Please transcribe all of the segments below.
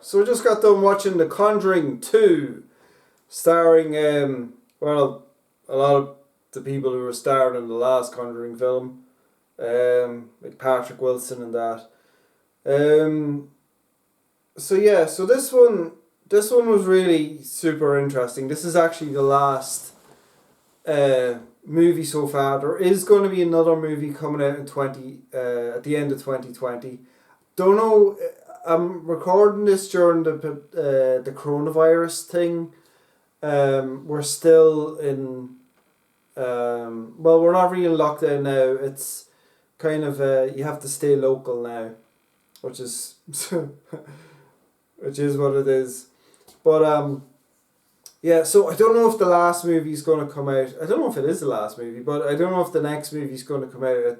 so I just got done watching The Conjuring 2, starring, well, a lot of the people who were starred in the last Conjuring film, like Patrick Wilson and that. So yeah, so this one was really super interesting. This is actually the last movie so far. There is going to be another movie coming out in at the end of 2020. Don't know. I'm recording this during the coronavirus thing. We're still in. Well, we're not really in lockdown now. It's kind of you have to stay local now, which is which is what it is. But yeah. So I don't know if the last movie is going to come out. I don't know if it is the last movie, but I don't know if the next movie is going to come out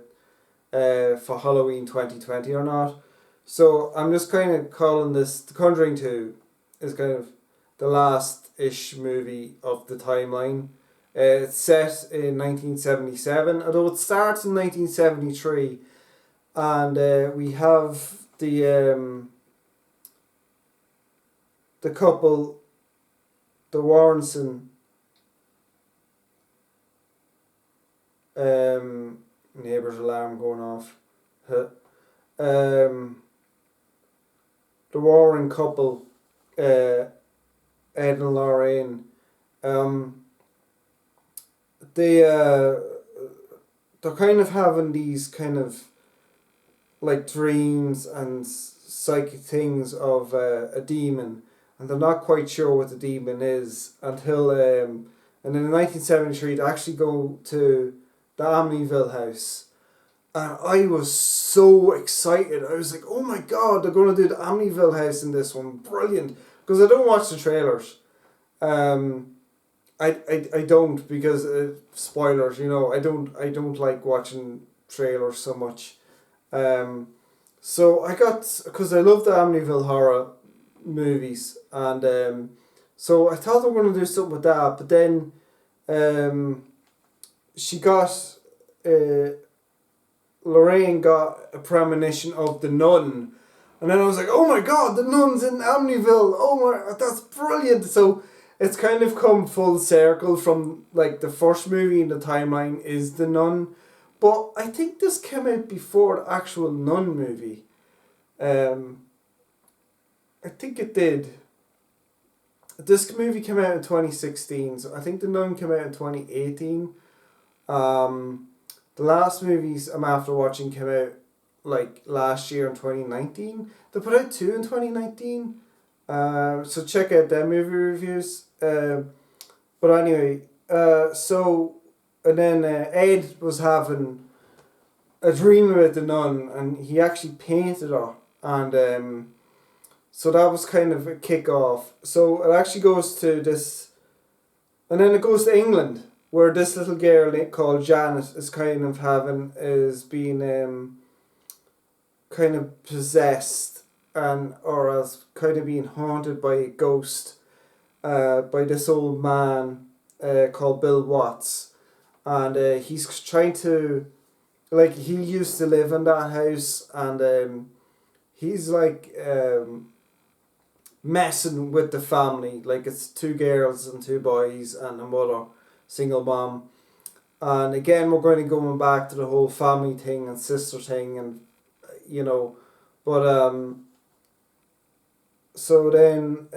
for Halloween 2020 or not. So I'm just kind of calling this The Conjuring 2 is kind of the last-ish movie of the timeline. It's set in 1977, although it starts in 1973, and we have the couple, the Warrenson neighbour's alarm going off. The Warren couple, Ed and Lorraine, they're kind of having these kind of like dreams and psychic things of a demon, and they're not quite sure what the demon is until and in 1973 they actually go to the Amityville house. And I was so excited. I was like, oh my god, they're going to do the Amityville house in this one. Brilliant. Because I don't watch the trailers. I don't, because spoilers, you know, I don't like watching trailers so much. So I got, because I love the Amityville horror movies, and so I thought they were going to do something with that, but then she got Lorraine got a premonition of the nun, and then I was like, oh my god, the nun's in Amityville, oh my, that's brilliant. So it's kind of come full circle from like the first movie in the timeline is the nun, but I think this came out before the actual Nun movie. I think it did. This movie came out in 2016, so I think the Nun came out in 2018. The last movies I'm after watching came out like last year in 2019. They put out 2 in 2019. So check out their movie reviews. But anyway, so and then Ed was having a dream about the nun, and he actually painted her, and so that was kind of a kick off. So it actually goes to this, and then it goes to England, where this little girl called Janet is kind of being kind of possessed, and or else kind of being haunted by a ghost, by this old man called Bill Watts, and he's trying to, like, he used to live in that house, and he's like messing with the family, like it's 2 girls and 2 boys and a mother, single mom. And again, we're going to go back to the whole family thing and sister thing, and you know, but so then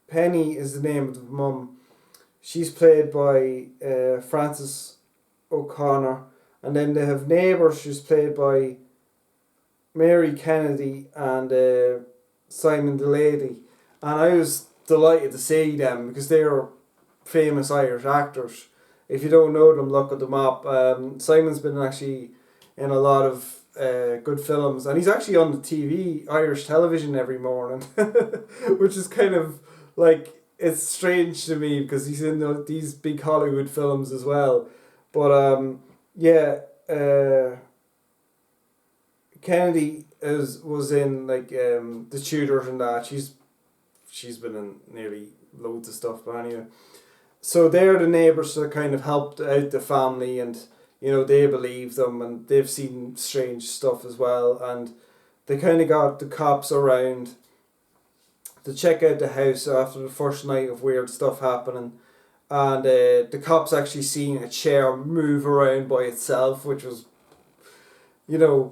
Penny is the name of the mum. She's played by Frances O'Connor, and then they have neighbours who's played by Mary Kennedy and Simon Delaney, and I was delighted to see them because they are famous Irish actors. If you don't know them, look at them up. Simon's been actually in a lot of good films, and he's actually on the TV, Irish television, every morning, which is kind of like, it's strange to me because he's in these big Hollywood films as well. But yeah, Kennedy was in like The Tudors and that. She's been in nearly loads of stuff, but anyway. So they're the neighbours that kind of helped out the family, and you know, they believe them, and they've seen strange stuff as well, and they kind of got the cops around to check out the house after the first night of weird stuff happening. And the cops actually seen a chair move around by itself, which was,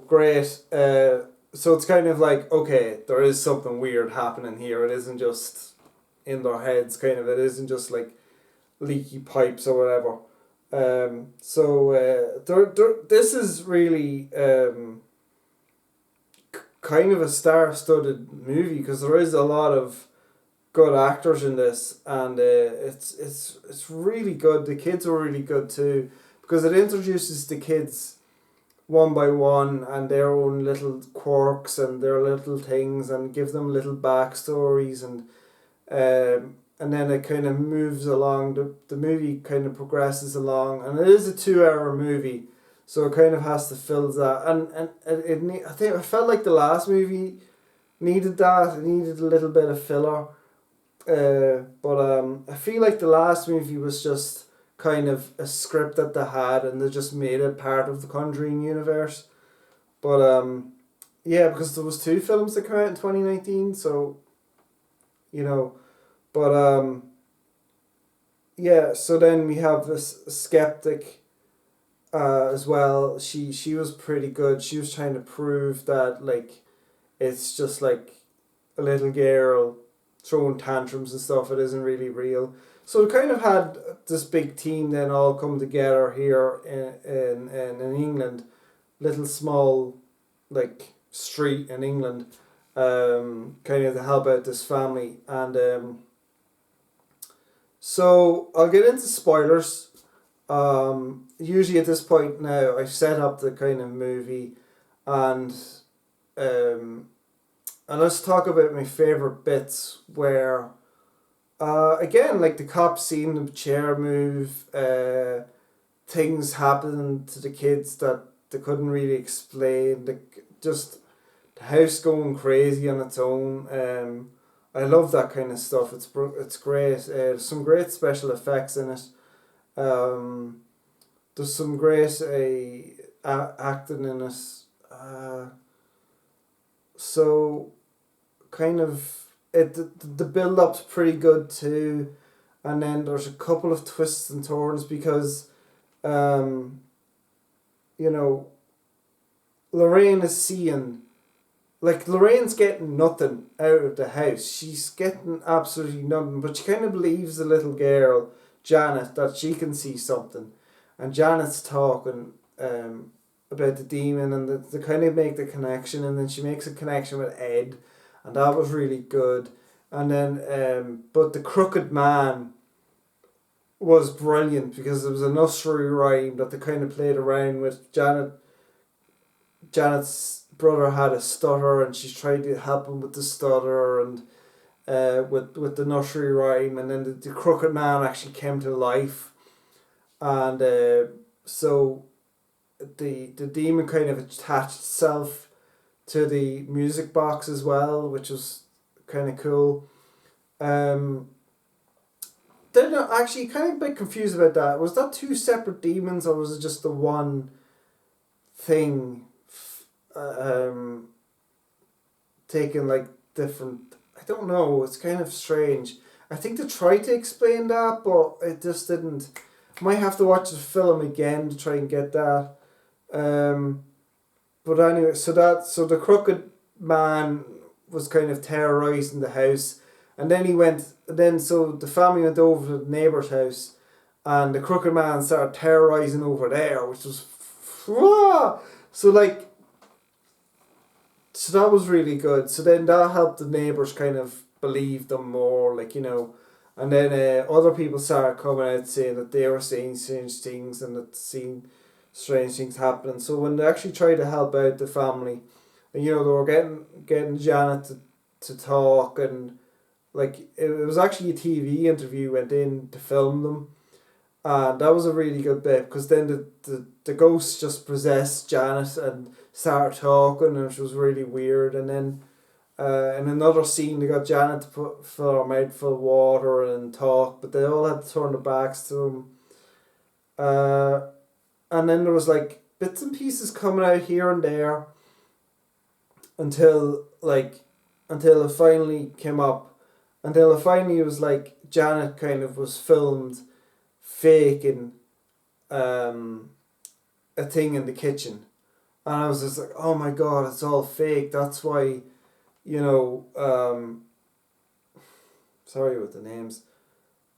great. So it's kind of like, okay, there is something weird happening here. It isn't just in their heads, kind of. It isn't just like leaky pipes or whatever. This is really kind of a star-studded movie because there is a lot of good actors in this, and it's really good. The kids are really good too because it introduces the kids one by one and their own little quirks and their little things and give them little backstories and then it kind of moves along. The movie kind of progresses along, and it is a 2 hour movie, so it kind of has to fill that. I think I felt like the last movie needed that. It needed a little bit of filler. But I feel like the last movie was just kind of a script that they had, and they just made it part of the Conjuring universe. But yeah, because there was 2 films that came out in 2019, so but yeah. So then we have this skeptic, as well. She was pretty good. She was trying to prove that like it's just like a little girl throwing tantrums and stuff. It isn't really real. So it kind of had this big team then all come together here in England, little small like street in England, kind of to help out this family. And so I'll get into spoilers. Usually at this point now I've set up the kind of movie, and let's talk about my favourite bits where, again, like the cops seeing the chair move, things happening to the kids that they couldn't really explain, just the house going crazy on its own. I love that kind of stuff. It's great. There's some great special effects in it. There's some great acting in it. So kind of the build up's pretty good too, and then there's a couple of twists and turns because Lorraine is seeing, like, Lorraine's getting nothing out of the house. She's getting absolutely nothing, but she kind of believes the little girl Janet that she can see something, and Janet's talking about the demon, and they kind of make the connection, and then she makes a connection with Ed, and that was really good. And then but the crooked man was brilliant because there was a nursery rhyme that they kind of played around with. Janet's brother had a stutter, and she's trying to help him with the stutter, and with the nursery rhyme, and then the crooked man actually came to life, and so the demon kind of attached itself to the music box as well, which was kind of cool. Then actually kind of a bit confused about that. Was that 2 separate demons, or was it just the one thing taken like different? I don't know. It's kind of strange. I think they tried to explain that, but it just didn't. Might have to watch the film again to try and get that. But anyway, so the crooked man was kind of terrorizing the house, and then so the family went over to the neighbour's house, and the crooked man started terrorizing over there, which was so that was really good. So then that helped the neighbours kind of believe them more, and then other people started coming out saying that they were seeing strange things and that seeing strange things happening. So when they actually tried to help out the family, and they were getting Janet to talk, and it was actually a TV interview went in to film them, and that was a really good bit because then the ghost just possessed Janet and started talking, and it was really weird. And then in another scene they got Janet to fill her mouth full of water and talk, but they all had to turn their backs to him. And then there was bits and pieces coming out here and there. until it finally came up, until it finally was like Janet kind of was filmed faking a thing in the kitchen, and I was just like, oh my god, it's all fake. That's why, sorry with the names.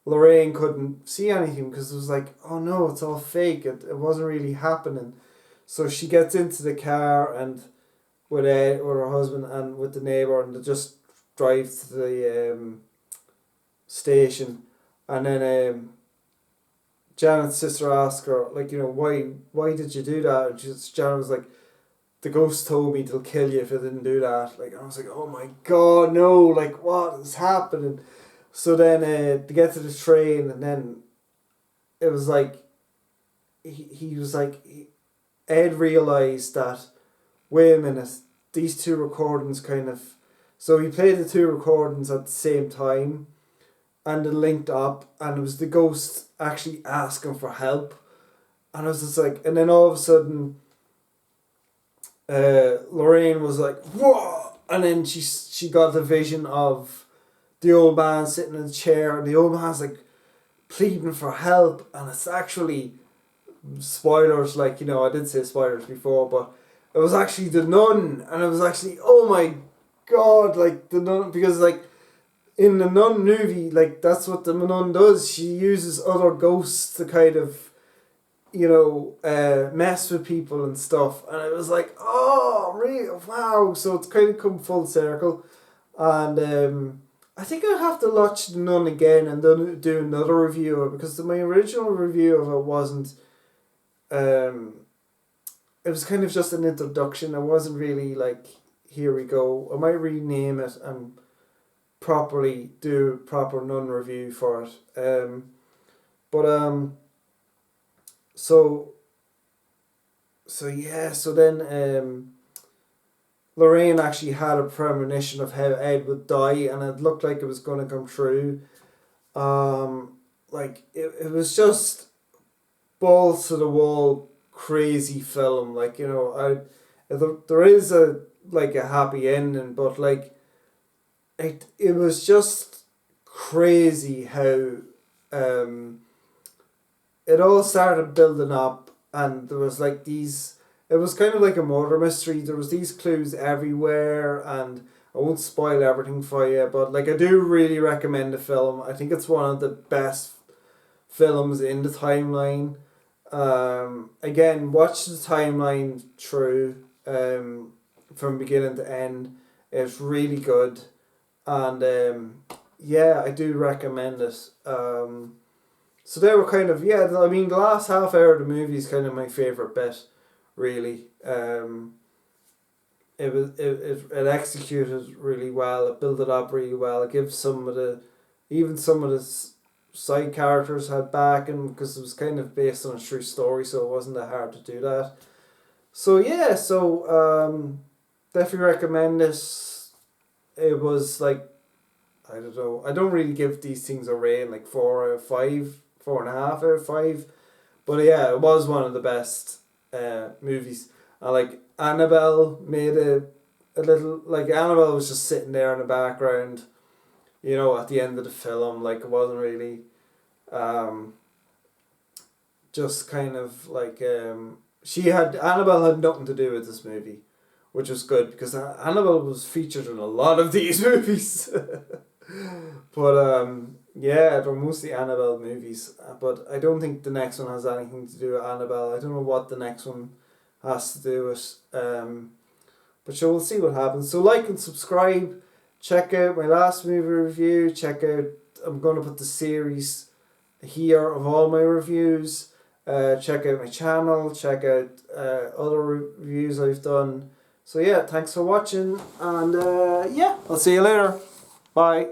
Lorraine couldn't see anything because it was like, oh no, it's all fake. It wasn't really happening. So she gets into the car and with Ed, with her husband and with the neighbour, and they just drive to the station, and then Janet's sister asked her, like, why did you do that? And Janet was like, the ghost told me to kill you if I didn't do that. Like, I was like, oh my god, no, like, what is happening? So then they get to the train, and then it was like, he was like, Ed realised that, wait a minute, these two recordings kind of, so he played the two recordings at the same time, and it linked up, and it was the ghost actually asking for help, and I was just like, and then all of a sudden, Lorraine was like, whoa, and then she got the vision of the old man sitting in the chair, and the old man's like pleading for help, and it's actually, spoilers, like, I did say spoilers before, but it was actually the nun, and it was actually, oh my god, like the nun, because like in the Nun movie, like that's what the nun does. She uses other ghosts to kind of, mess with people and stuff, and it was like, oh, really, wow. So it's kind of come full circle, and I think I'd have to watch the Nun again and then do another review of it, because my original review of it wasn't. It was kind of just an introduction. It wasn't really like, here we go. I might rename it and properly do a proper Nun review for it. So then Lorraine actually had a premonition of how Ed would die, and it looked like it was going to come true. Like it was just balls to the wall crazy film. Like, there is a happy ending, but like it was just crazy how it all started building up, and there was like these, it was kind of like a murder mystery. There was these clues everywhere, and I won't spoil everything for you, but like I do really recommend the film. I think it's one of the best films in the timeline. Again, watch the timeline through from beginning to end. It's really good, and yeah, I do recommend it. So they were kind of, I mean, the last half hour of the movie is kind of my favourite bit, really. It executed really well. It built it up really well. It gives some of the side characters had backing, because it was kind of based on a true story, so it wasn't that hard to do that. So yeah, definitely recommend this. It was like, I don't know, I don't really give these things a rating, like 4 out of 5, 4.5 out of 5, but yeah, it was one of the best movies. And like Annabelle made a little, like Annabelle was just sitting there in the background, at the end of the film. Like, it wasn't really just kind of like Annabelle had nothing to do with this movie, which was good, because Annabelle was featured in a lot of these movies. But yeah, they're mostly Annabelle movies, but I don't think the next one has anything to do with Annabelle. I don't know what the next one has to do with, but sure, we'll see what happens. So like and subscribe, check out my last movie review, I'm going to put the series here of all my reviews. Check out my channel, check out other reviews I've done. So yeah, thanks for watching, and yeah, I'll see you later. Bye.